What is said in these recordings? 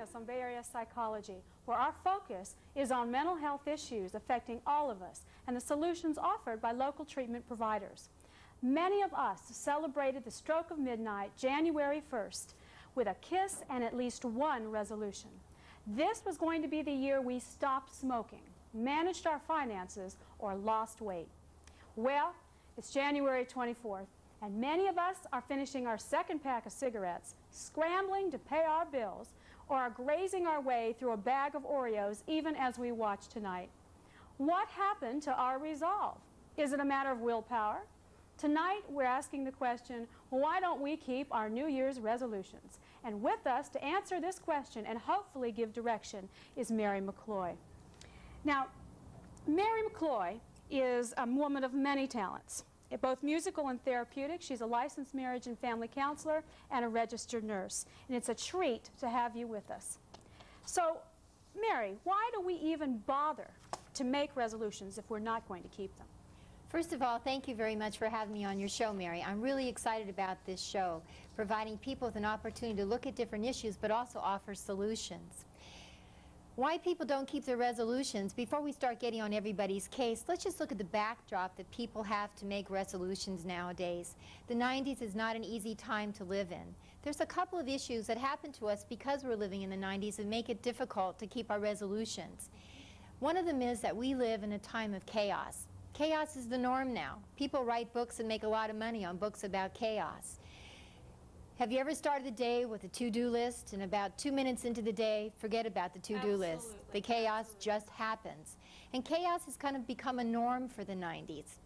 us on Bay Area Psychology, where our focus is on mental health issues affecting all of us and the solutions offered by local treatment providers. Many of us celebrated the stroke of midnight, January 1st, with a kiss and at least one resolution. This was going to be the year we stopped smoking, managed our finances, or lost weight. Well, it's January 24th, and many of us are finishing our second pack of cigarettes, scrambling to pay our bills, or are grazing our way through a bag of Oreos even as we watch tonight. What happened to our resolve? Is it a matter of willpower? Tonight, we're asking the question, why don't we keep our New Year's resolutions? And with us to answer this question and hopefully give direction is Mary McCloy. Now, Mary McCloy is a woman of many talents, both musical and therapeutic. She's a licensed marriage and family counselor and a registered nurse. And it's a treat to have you with us. So, Mary, why do we even bother to make resolutions if we're not going to keep them? First of all, thank you very much for having me on your show, Mary. I'm really excited about this show, providing people with an opportunity to look at different issues but also offer solutions. Why people don't keep their resolutions, before we start getting on everybody's case, let's just look at the backdrop that people have to make resolutions nowadays. The 90s is not an easy time to live in. There's a couple of issues that happen to us because we're living in the 90s and make it difficult to keep our resolutions. One of them is that we live in a time of chaos. Chaos is the norm now. People write books and make a lot of money on books about chaos. Have you ever started the day with a to-do list and about 2 minutes into the day, forget about the to-do list? The chaos just happens. And chaos has kind of become a norm for the 90s.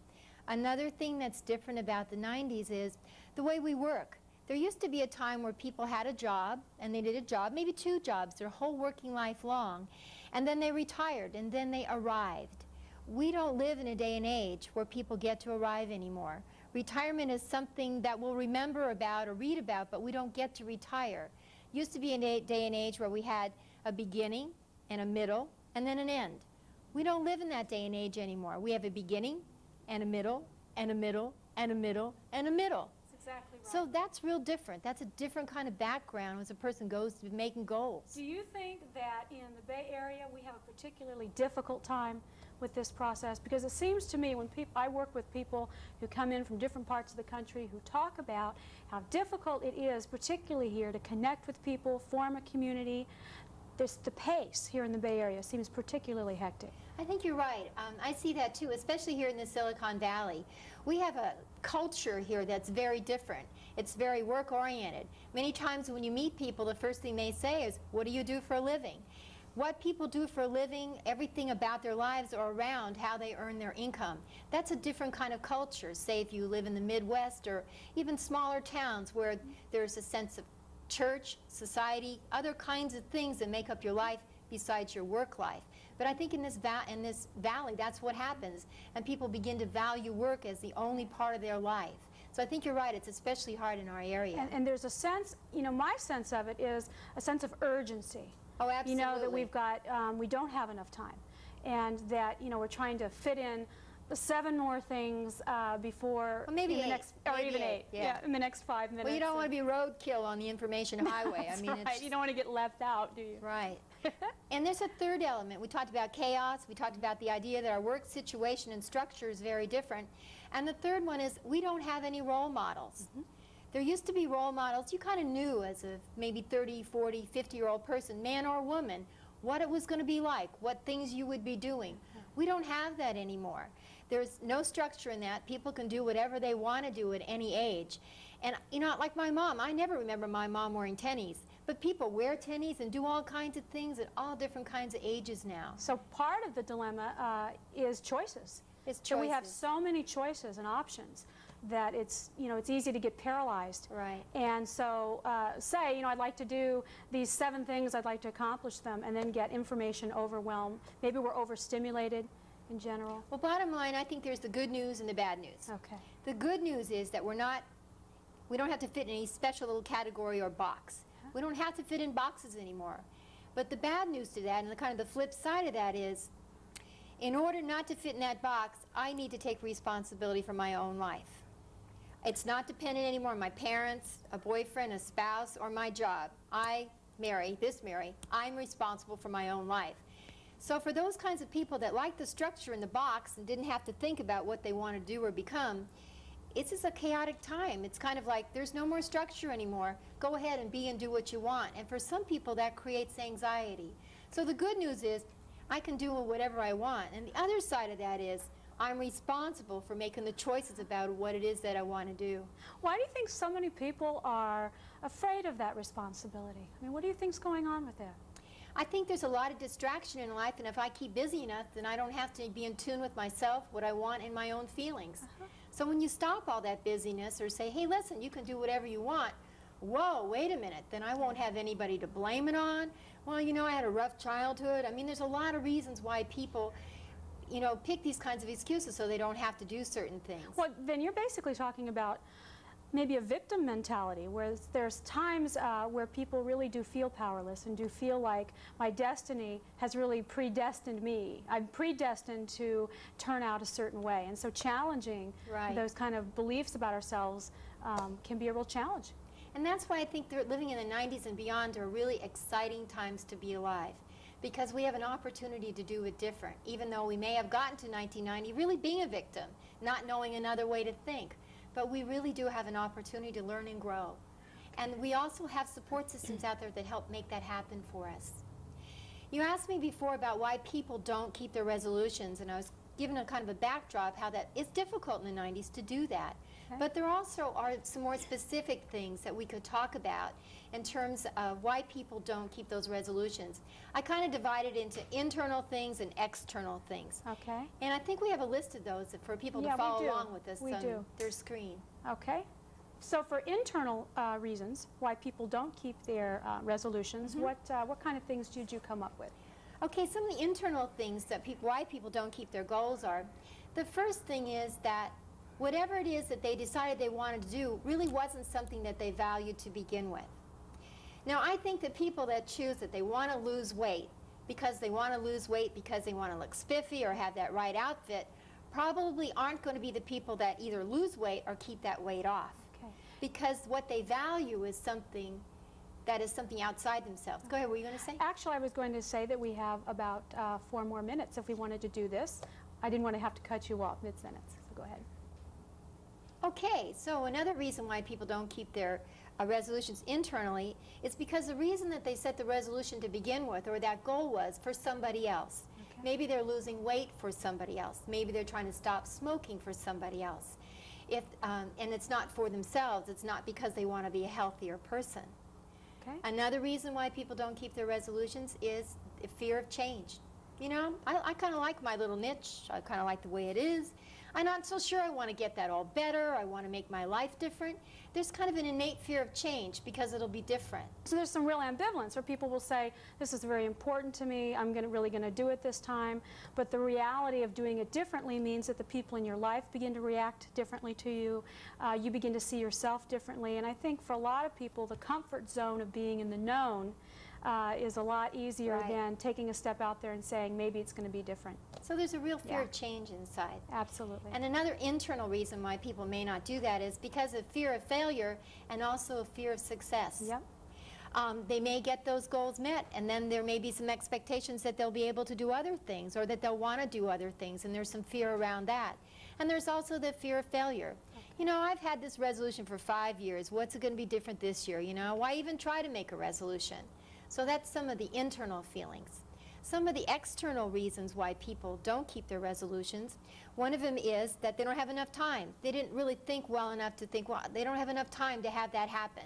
Another thing that's different about the 90s is the way we work. There used to be a time where people had a job, and they did a job, maybe 2 jobs, their whole working life long, and then they retired, and then they arrived. We don't live in a day and age where people get to arrive anymore. Retirement is something that we'll remember about or read about, but we don't get to retire. Used to be a day and age where we had a beginning and a middle and then an end. We don't live in that day and age anymore. We have a beginning and a middle and a middle and a middle and a middle. That's exactly right. So that's real different. That's a different kind of background as a person goes to making goals. Do you think that in the Bay Area we have a particularly difficult time with this process? Because it seems to me when I work with people who come in from different parts of the country who talk about how difficult it is, particularly here, to connect with people, form a community. The pace here in the Bay Area seems particularly hectic. I think you're right. I see that too, especially here in the Silicon Valley. We have a culture here that's very different. It's very work-oriented. Many times when you meet people, the first thing they say is, what do you do for a living? What people do for a living, everything about their lives are around how they earn their income. That's a different kind of culture. Say if you live in the Midwest or even smaller towns where there's a sense of church, society, other kinds of things that make up your life besides your work life. But I think in this valley, that's what happens. And people begin to value work as the only part of their life. So I think you're right, it's especially hard in our area. And there's a sense, my sense of it is a sense of urgency. Oh, absolutely. That we've got, we don't have enough time. And that, we're trying to fit in the 7 more things before, well, maybe 8, or even 8, yeah, in the next 5 minutes. Well, you don't want to be roadkill on the information highway. That's right. You don't want to get left out, do you? Right. And there's a third element. We talked about chaos. We talked about the idea that our work situation and structure is very different. And the third one is we don't have any role models. Mm-hmm. There used to be role models. You kind of knew as a maybe 30, 40, 50-year-old person, man or woman, what it was going to be like, what things you would be doing. We don't have that anymore. There's no structure in that. People can do whatever they want to do at any age. And, like my mom, I never remember my mom wearing tennies. But people wear tennies and do all kinds of things at all different kinds of ages now. So part of the dilemma is choices. It's choices. So we have so many choices and options that it's easy to get paralyzed. Right. And so say, I'd like to do these 7 things, I'd like to accomplish them, and then get information overwhelmed. Maybe we're overstimulated in general. Well, bottom line, I think there's the good news and the bad news. Okay. The good news is that we don't have to fit in any special little category or box. We don't have to fit in boxes anymore. But the bad news to that, and the kind of the flip side of that is, in order not to fit in that box, I need to take responsibility for my own life. It's not dependent anymore on my parents, a boyfriend, a spouse, or my job. I Mary, this Mary, I'm responsible for my own life. So for those kinds of people that like the structure in the box and didn't have to think about what they want to do or become, it's just a chaotic time. It's kind of like there's no more structure anymore. Go ahead and be and do what you want. And for some people that creates anxiety. So the good news is I can do whatever I want. And the other side of that is I'm responsible for making the choices about what it is that I want to do. Why do you think so many people are afraid of that responsibility? I mean, what do you think's going on with that? I think there's a lot of distraction in life, and if I keep busy enough, then I don't have to be in tune with myself, what I want, and my own feelings. So when you stop all that busyness or say, hey, listen, you can do whatever you want, whoa, wait a minute, then I won't have anybody to blame it on. Well, you know, I had a rough childhood. I mean, there's a lot of reasons why people, you know, pick these kinds of excuses so they don't have to do certain things. Well, then you're basically talking about maybe a victim mentality, where there's times where people really do feel powerless and do feel like my destiny has really predestined me. I'm predestined to turn out a certain way. And so challenging those kind of beliefs about ourselves can be a real challenge. And that's why I think that living in the 90s and beyond are really exciting times to be alive, because we have an opportunity to do it different, even though we may have gotten to 1990 really being a victim, not knowing another way to think. But we really do have an opportunity to learn and grow. And we also have support systems out there that help make that happen for us. You asked me before about why people don't keep their resolutions, and I was given a kind of a backdrop how that it's difficult in the 90s to do that. Okay. But there also are some more specific things that we could talk about in terms of why people don't keep those resolutions. I kind of divided into internal things and external things. Okay. And I think we have a list of those for people to follow along with us on their screen. Okay. So for internal reasons why people don't keep their resolutions, what kind of things did you come up with? Okay, some of the internal things that why people don't keep their goals are, the first thing is that whatever it is that they decided they wanted to do really wasn't something that they valued to begin with. Now, I think that people that choose that they want to lose weight because they want to lose weight because they want to look spiffy or have that right outfit probably aren't going to be the people that either lose weight or keep that weight off. Okay. Because what they value is something that is something outside themselves. Go ahead, what were you going to say? Actually, I was going to say that we have about 4 more minutes if we wanted to do this. I didn't want to have to cut you off mid-sentence, so go ahead. Okay, so another reason why people don't keep their resolutions internally is because the reason that they set the resolution to begin with, or that goal, was for somebody else. Okay. Maybe they're losing weight for somebody else. Maybe they're trying to stop smoking for somebody else. And it's not for themselves. It's not because they want to be a healthier person. Okay. Another reason why people don't keep their resolutions is the fear of change. You know, I kind of like my little niche. I kind of like the way it is. I'm not so sure I want to get that all better. I want to make my life different. There's kind of an innate fear of change because it'll be different. So there's some real ambivalence where people will say, this is very important to me, I'm really going to do it this time. But the reality of doing it differently means that the people in your life begin to react differently to you. You begin to see yourself differently. And I think for a lot of people, the comfort zone of being in the known is a lot easier than taking a step out there and saying maybe it's going to be different. So there's a real fear of change inside. Absolutely. And another internal reason why people may not do that is because of fear of failure and also a fear of success. Yep. They may get those goals met, and then there may be some expectations that they'll be able to do other things or that they'll want to do other things, and there's some fear around that. And there's also the fear of failure. Okay. You know, I've had this resolution for 5 years. What's it going to be different this year? You know, why even try to make a resolution? So that's some of the internal feelings. Some of the external reasons why people don't keep their resolutions, one of them is that they don't have enough time. They didn't really think well enough to think, well, they don't have enough time to have that happen.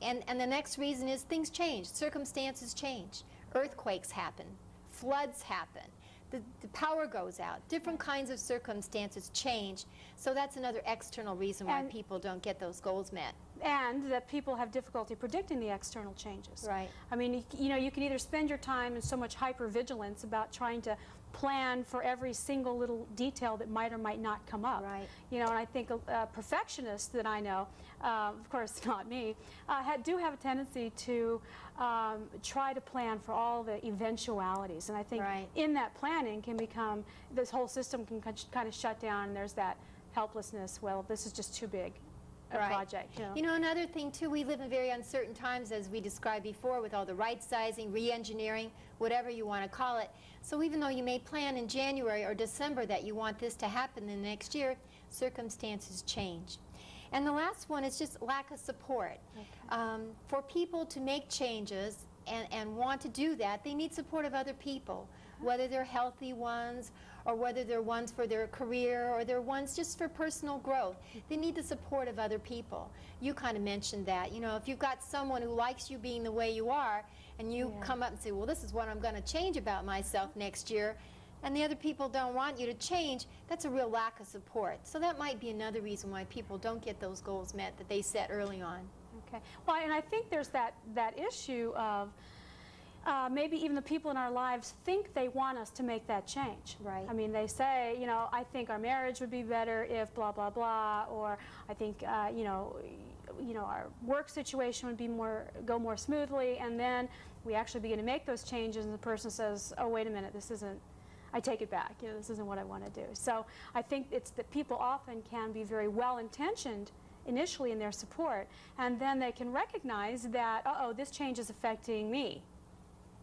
And the next reason is things change. Circumstances change. Earthquakes happen. Floods happen. The power goes out. Different kinds of circumstances change. So that's another external reason why people don't get those goals met. And that people have difficulty predicting the external changes. Right. I mean, you know, you can either spend your time in so much hypervigilance about trying to plan for every single little detail that might or might not come up. Right. You know, and I think perfectionists that I know, of course not me, do have a tendency to try to plan for all the eventualities. And I think in that planning can become, this whole system can kind of shut down, and there's that helplessness, well, this is just too big. Right. project. You know, another thing too, we live in very uncertain times, as we described before, with all the right-sizing, re-engineering, whatever you want to call it. So even though you may plan in January or December that you want this to happen in the next year, circumstances change. And the last one is just lack of support. Okay. For people to make changes and want to do that, they need support of other people, whether they're healthy ones or whether they're ones for their career or they're ones just for personal growth. They need the support of other people. You kind of mentioned that. You know, if you've got someone who likes you being the way you are and you come up and say, well, this is what I'm going to change about myself next year, and the other people don't want you to change, that's a real lack of support. So that might be another reason why people don't get those goals met that they set early on. Okay. Well, and I think there's that issue of maybe even the people in our lives think they want us to make that change. Right. I mean, they say, you know, I think our marriage would be better if blah, blah, blah, or I think, you know, our work situation would be go more smoothly, and then we actually begin to make those changes, and the person says, oh, wait a minute, this isn't, I take it back, you know, this isn't what I want to do. So I think it's that people often can be very well-intentioned initially in their support, and then they can recognize that, uh-oh, this change is affecting me.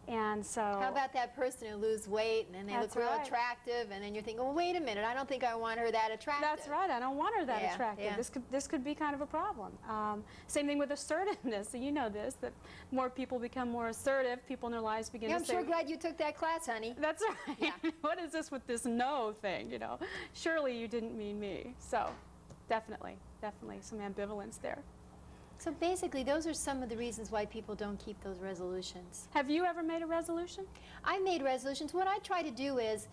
And so... How about that person who loses weight and then they look real attractive, and then you're thinking, well, wait a minute, I don't think I want her that attractive. That's right, I don't want her that attractive. Yeah. This could be kind of a problem. Same thing with assertiveness. So you know this, that more people become more assertive, people in their lives begin to say... I'm sure glad you took that class, honey. That's right. Yeah. What is this with this no thing, you know? Surely you didn't mean me. So definitely some ambivalence there. So basically, those are some of the reasons why people don't keep those resolutions. Have you ever made a resolution? I made resolutions. What I try to do is,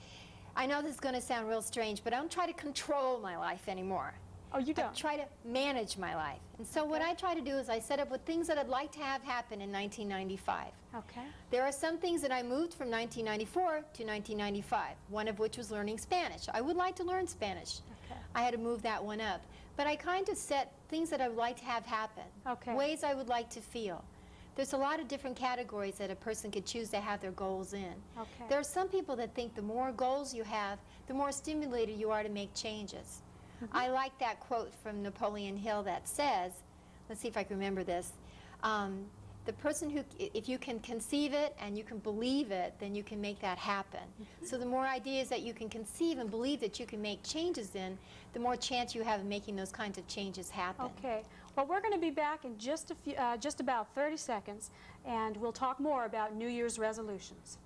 I know this is going to sound real strange, but I don't try to control my life anymore. Oh, you don't? I try to manage my life. And so what I try to do is I set up with things that I'd like to have happen in 1995. Okay. There are some things that I moved from 1994 to 1995, one of which was learning Spanish. I would like to learn Spanish. Okay. I had to move that one up. But I kind of set things that I would like to have happen, ways I would like to feel. There's a lot of different categories that a person could choose to have their goals in. Okay. There are some people that think the more goals you have, the more stimulated you are to make changes. I like that quote from Napoleon Hill that says, let's see if I can remember this, the person who, if you can conceive it and you can believe it, then you can make that happen. So the more ideas that you can conceive and believe that you can make changes in, the more chance you have of making those kinds of changes happen. Okay. Well, we're going to be back in just about 30 seconds, and we'll talk more about New Year's resolutions.